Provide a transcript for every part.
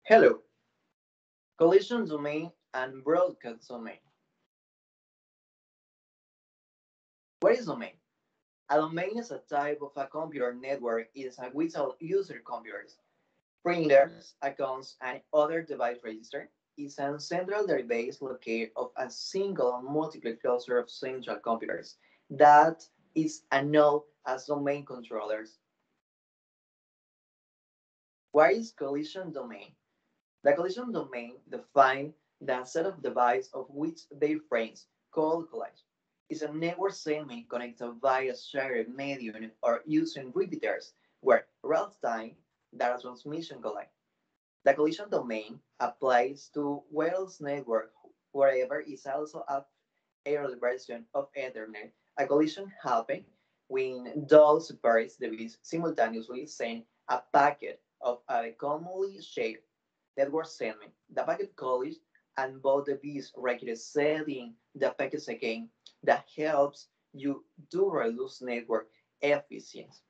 Hello, collision domain and broadcast domain. What is domain? A domain is a type of a computer network without user computers, printers, accounts, and other device register. Is a central database located of a single or multiple cluster of central computers that is known as domain controllers. What is collision domain? The collision domain defines the set of devices of which their frames, called collage, is a network segment connected via shared medium or using repeaters where real-time data transmission collide. The collision domain applies to wireless network wherever is also a early version of Ethernet. A collision happens when those separate devices simultaneously send a packet of a commonly shared network segment. The packet collides and both devices require setting the packets again. That helps you to reduce network efficiency.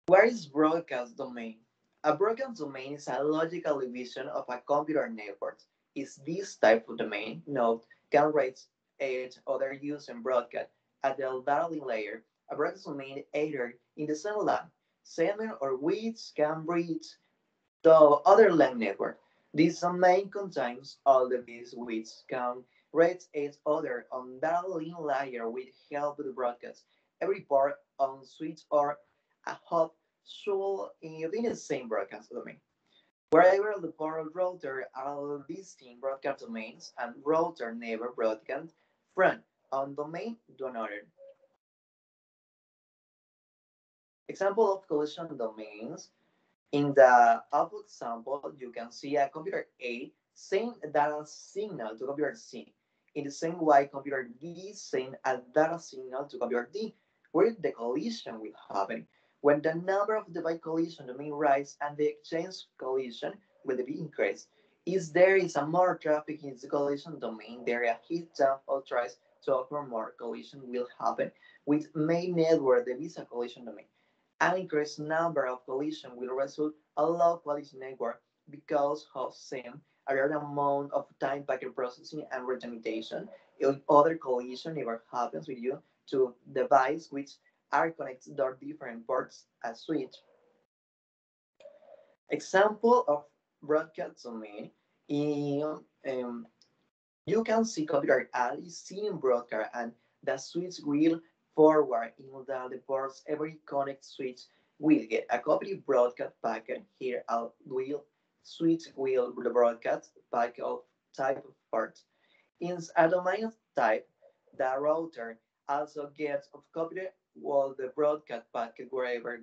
What is broadcast domain? A broadcast domain is a logical division of a computer network. Is this type of domain node can reach each other using broadcast at the data link layer. A broadcast domain either in the same LAN segment or which can reach the other LAN network. This domain contains all the bits which can reach each other on data link layer with help of the broadcast. Every port on switch or a hub should be the same broadcast domain. Wherever the port router are distinct broadcast domains and router never broadcast from one domain to another. Example of collision domains. In the output sample, you can see a computer A send a data signal to computer C. In the same way, computer B send a data signal to computer D, where the collision will happen. When the number of device collision domain rise and the exchange collision will be increased. If there is a more traffic in the collision domain, there a heat jump or tries to occur more collision will happen with main network the visa collision domain. An increased number of collisions will result a low quality network because of same a great amount of time packet processing and retransmission. If other collision never happens with you to device which are connected to different ports as switch. Example of broadcast domain in you can see computer A is seeing broadcast and the switch will forward in the ports. Every connect switch will get a copy broadcast packet. Here I will switch will the broadcast packet of type of ports. In a domain type, the router also gets of copy all the broadcast packet wherever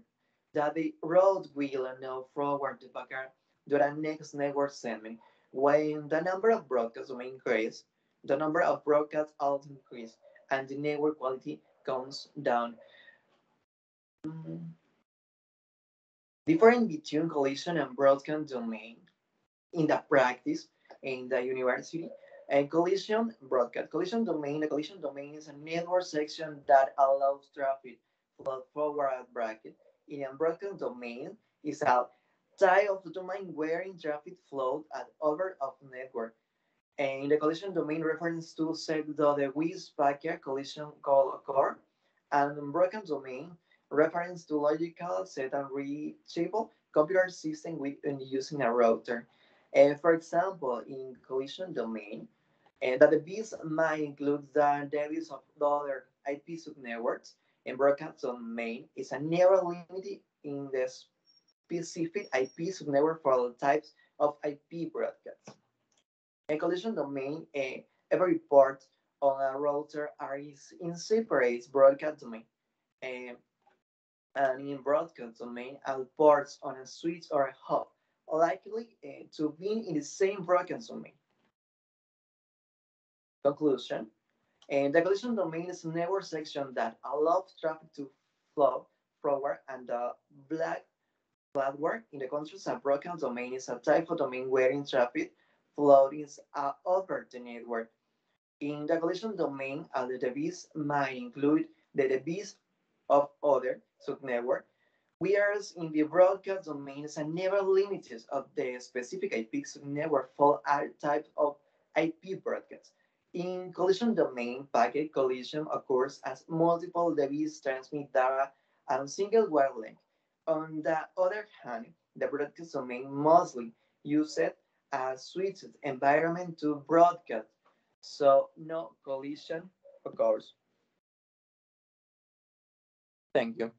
that the route will now forward the packet to the next network segment. When the number of broadcasts will increase, the number of broadcasts also increase, and the network quality comes down. Mm, Difference between collision and broadcast domain in the practice in the university. And collision broadcast. The collision domain is a network section that allows traffic flow forward at bracket. In a broadcast domain is a type of domain wherein traffic flows at over of network. And in the collision domain reference to set the with packet collision call occur. And broken domain reference to logical set and reachable computer system with using a router. For example, in collision domain, that the bits might include the device of the other IP subnetworks. And broadcast domain is a narrow limit in the specific IP subnetwork for all types of IP broadcasts. A collision domain, every port on a router is in separate broadcast domain. Uh, and in broadcast domain, all ports on a switch or a hub likely to be in the same broadcast domain. Conclusion. And the collision domain is a network section that allows traffic to flow forward and the black backward. In the contrast, a broadcast domain is a type of domain wherein traffic flows over the network. In the collision domain, the device might include the device of other subnetwork Whereas in the broadcast domains are never limited of the specific IPs network for all types of IP broadcasts. In collision domain, packet collision occurs as multiple devices transmit data on a single wavelength. On the other hand, the broadcast domain mostly uses a switched environment to broadcast, so no collision occurs. Thank you.